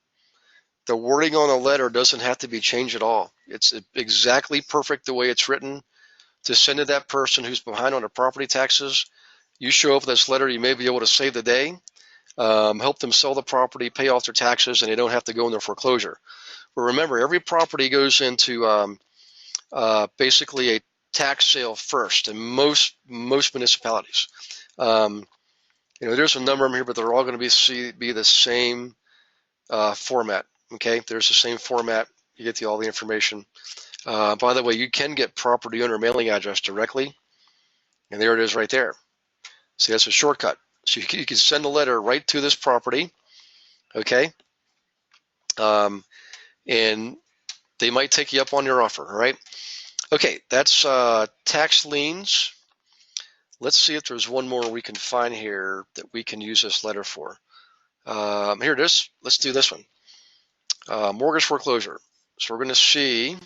The wording on the letter doesn't have to be changed at all. It's exactly perfect the way it's written to send to that person who's behind on their property taxes. You show up with this letter, you may be able to save the day, help them sell the property, pay off their taxes, and they don't have to go into foreclosure. But remember, every property goes into basically a tax sale first in most municipalities. There's a number of them here, but they're all going to be the same format. Okay, there's the same format. You get all the information. By the way, you can get property owner mailing address directly, and there it is right there. See, that's a shortcut. So you can send a letter right to this property, okay? And they might take you up on your offer, all right? Okay, that's tax liens. Let's see if there's one more we can find here that we can use this letter for. Here it is. Let's do this one. Mortgage foreclosure. So we're going to see,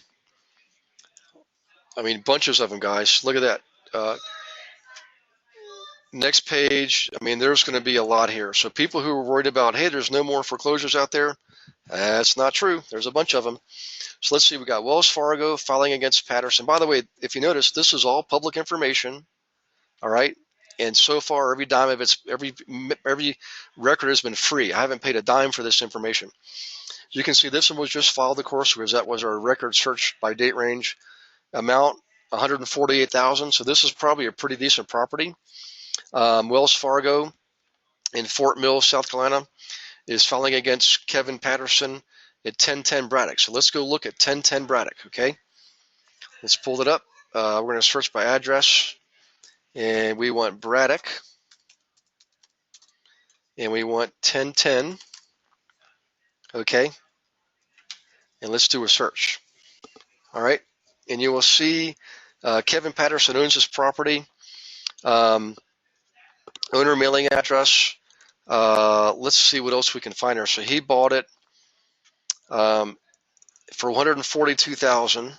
bunches of them, guys. Look at that. Next page, there's going to be a lot here. So people who are worried about, hey, there's no more foreclosures out there, that's not true. There's a bunch of them. So let's see. We got Wells Fargo filing against Patterson. By the way, if you notice, this is all public information. All right. And so far, every dime of every record has been free. I haven't paid a dime for this information. You can see this one was just filed, of course, because that was our record search by date range. Amount, $148,000. So this is probably a pretty decent property. Wells Fargo in Fort Mill, South Carolina, is filing against Kevin Patterson at 1010 Braddock. So let's go look at 1010 Braddock, okay? Let's pull it up. We're going to search by address, and we want Braddock, and we want 1010, okay? And let's do a search, all right? And you will see Kevin Patterson owns this property. Owner mailing address. Let's see what else we can find here. So he bought it for $142,000.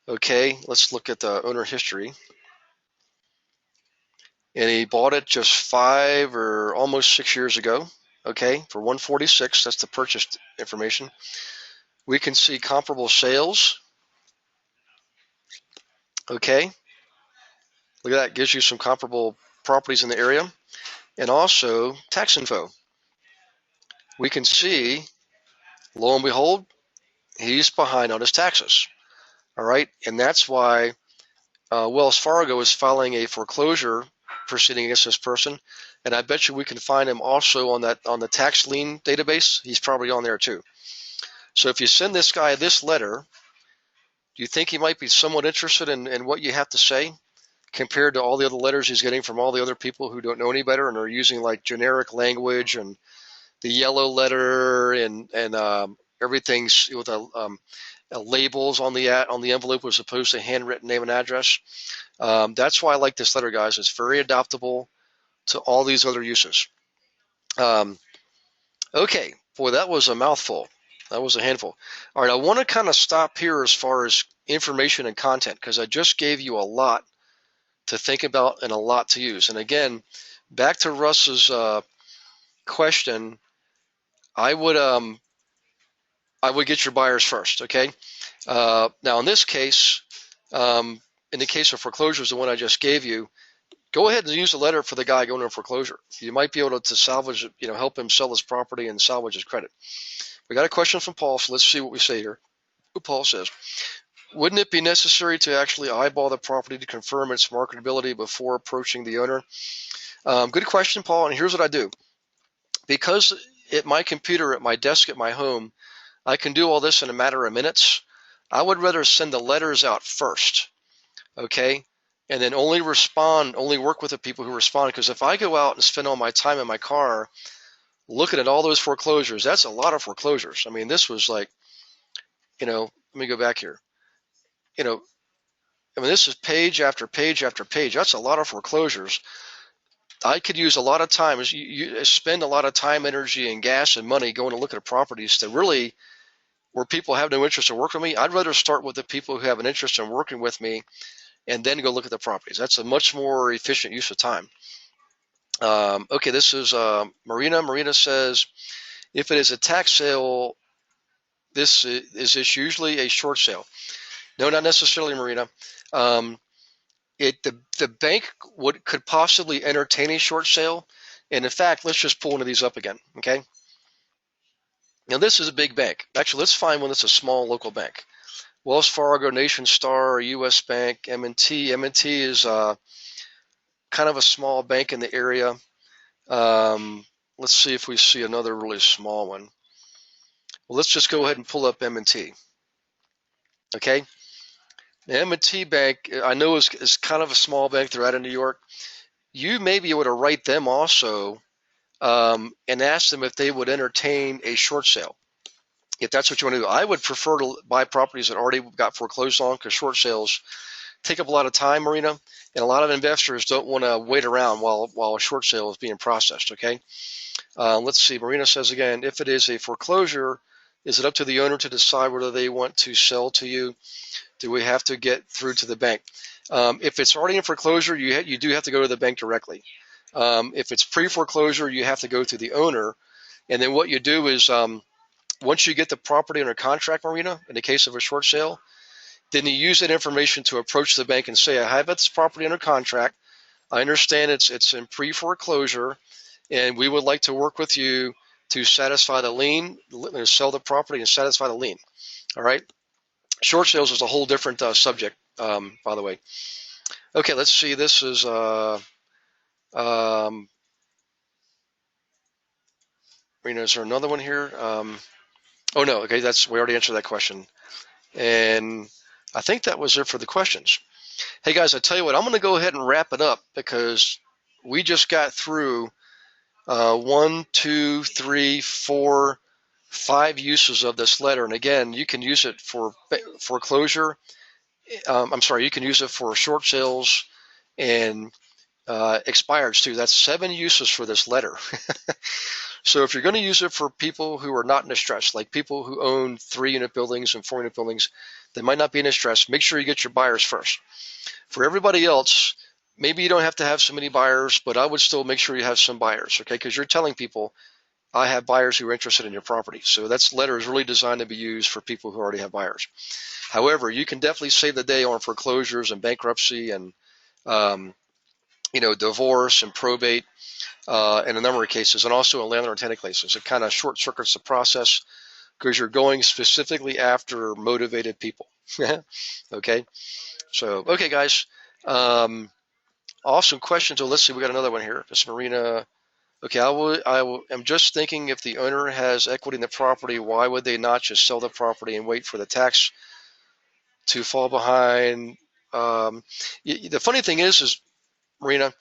Okay, let's look at the owner history. And he bought it just 5 or almost 6 years ago. Okay, for $146,000. That's the purchase information. We can see comparable sales. Okay, look at that. Gives you some comparable properties in the area. And also tax info. We can see, lo and behold, he's behind on his taxes. All right, and that's why Wells Fargo is filing a foreclosure proceeding against this person. And I bet you we can find him also on the tax lien database. He's probably on there too. So if you send this guy this letter, do you think he might be somewhat interested in what you have to say? compared to all the other letters he's getting from all the other people who don't know any better and are using like generic language and the yellow letter and everything's with labels on the envelope as opposed to handwritten name and address. That's why I like this letter, guys. It's very adaptable to all these other uses. Okay, boy, that was a mouthful. That was a handful. All right, I want to kind of stop here as far as information and content because I just gave you a lot to think about and a lot to use. And again, back to Russ's question, I would get your buyers first. Okay. Now in this case, in the case of foreclosures, the one I just gave you, go ahead and use a letter for the guy going into foreclosure. You might be able to salvage, help him sell his property and salvage his credit. We got a question from Paul, so let's see what we say here. Paul says, wouldn't it be necessary to actually eyeball the property to confirm its marketability before approaching the owner? Good question, Paul, and here's what I do. Because at my computer, at my desk, at my home, I can do all this in a matter of minutes. I would rather send the letters out first, okay? And then only work with the people who respond. Because if I go out and spend all my time in my car looking at all those foreclosures, that's a lot of foreclosures. I mean, this was like, let me go back here. This is page after page after page. That's a lot of foreclosures. I could use a lot of time. You spend a lot of time, energy, and gas and money going to look at properties that really where people have no interest in working with me. I'd rather start with the people who have an interest in working with me and then go look at the properties. That's a much more efficient use of time. Okay, this is Marina. Marina says, if it is a tax sale, is this usually a short sale? No, not necessarily, Marina. The bank could possibly entertain a short sale. And in fact, let's just pull one of these up again, okay? Now, this is a big bank. Actually, let's find one that's a small local bank. Wells Fargo, Nation Star, U.S. Bank, M&T. M&T is kind of a small bank in the area. Let's see if we see another really small one. Well, let's just go ahead and pull up M&T. Okay? The M&T Bank, I know is kind of a small bank. They're out of New York. You may be able to write them also and ask them if they would entertain a short sale. If that's what you want to do. I would prefer to buy properties that already got foreclosed on because short sales take up a lot of time, Marina, and a lot of investors don't want to wait around while a short sale is being processed, okay? Let's see. Marina says again, if it is a foreclosure, is it up to the owner to decide whether they want to sell to you? Do we have to get through to the bank? If it's already in foreclosure, you do have to go to the bank directly. If it's pre-foreclosure, you have to go to the owner. And then what you do is once you get the property under contract, Marina, in the case of a short sale, then you use that information to approach the bank and say, I have this property under contract. I understand it's in pre-foreclosure, and we would like to work with you to satisfy the lien, sell the property and satisfy the lien. All right? Short sales is a whole different subject, by the way. Okay, let's see. This is is there another one here? Oh no, okay, we already answered that question. And I think that was it for the questions. Hey guys, I tell you what, I'm going to go ahead and wrap it up because we just got through 1, 2, 3, 4, 5 uses of this letter. And again, you can use it for foreclosure. You can use it for short sales and expireds too. That's 7 uses for this letter. So if you're going to use it for people who are not in distress, like people who own 3-unit buildings and 4-unit buildings, they might not be in distress. Make sure you get your buyers first. For everybody else, maybe you don't have to have so many buyers, but I would still make sure you have some buyers, okay? Because you're telling people, I have buyers who are interested in your property. So that letter is really designed to be used for people who already have buyers. However, you can definitely save the day on foreclosures and bankruptcy and divorce and probate in a number of cases, and also in landlord and tenant cases. It kind of short circuits the process because you're going specifically after motivated people. Okay, so okay, guys, awesome question. So let's see, we got another one here. This Marina. Okay, I'm just thinking if the owner has equity in the property, why would they not just sell the property and wait for the tax to fall behind The funny thing is Marina,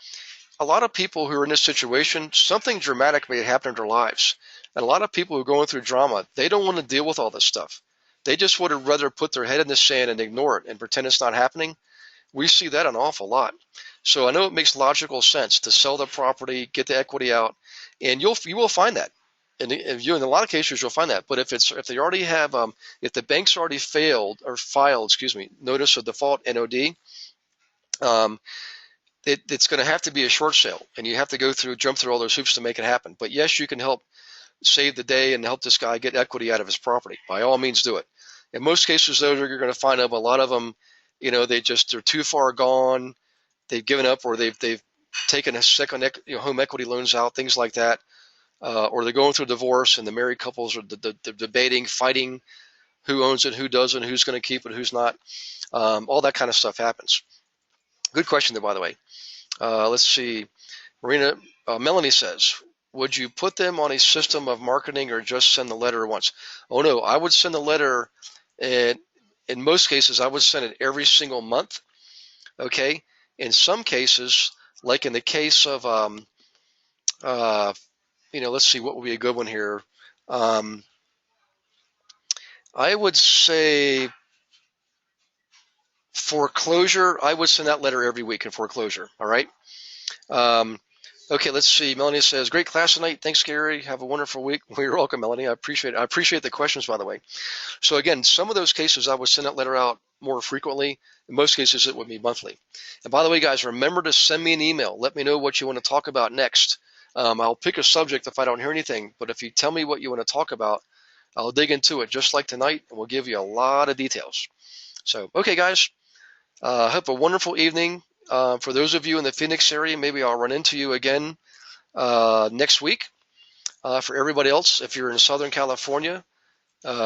a lot of people who are in this situation, something dramatic may happen in their lives. And a lot of people who are going through drama, they don't want to deal with all this stuff. They just would rather put their head in the sand and ignore it and pretend it's not happening. We see that an awful lot. So I know it makes logical sense to sell the property, get the equity out, and you will find that. And in a lot of cases you'll find that. But if they already have if the bank's already filed, notice of default (NOD), it's going to have to be a short sale, and you have to jump through all those hoops to make it happen. But yes, you can help save the day and help this guy get equity out of his property. By all means, do it. In most cases, though, you're going to find a lot of them, they're too far gone, they've given up, or they've taken a second home equity loans out, things like that, or they're going through a divorce, and the married couples are debating, fighting who owns it, who doesn't, who's going to keep it, who's not. All that kind of stuff happens. Good question, though, by the way. Let's see. Melanie says, would you put them on a system of marketing or just send the letter once? Oh, no, I would send the letter, and in most cases, I would send it every single month. Okay. In some cases, like in the case of, let's see, what would be a good one here? I would say foreclosure. I would send that letter every week in foreclosure. All right. Okay, let's see. Melanie says, great class tonight. Thanks, Gary. Have a wonderful week. Well, you're welcome, Melanie. I appreciate it. I appreciate the questions, by the way. So again, some of those cases I would send that letter out more frequently. In most cases, it would be monthly. And by the way, guys, remember to send me an email. Let me know what you want to talk about next. I'll pick a subject if I don't hear anything. But if you tell me what you want to talk about, I'll dig into it just like tonight, and we'll give you a lot of details. So, okay, guys, have a wonderful evening. For those of you in the Phoenix area, maybe I'll run into you again next week. For everybody else, if you're in Southern California,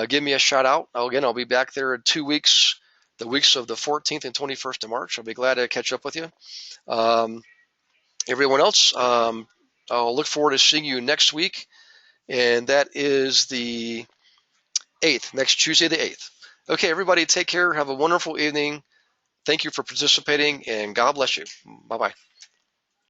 give me a shout out. I'll be back there in 2 weeks, the weeks of the 14th and 21st of March. I'll be glad to catch up with you. Everyone else, I'll look forward to seeing you next week, and that is the 8th, next Tuesday the 8th. Okay, everybody, take care. Have a wonderful evening. Thank you for participating, and God bless you. Bye-bye.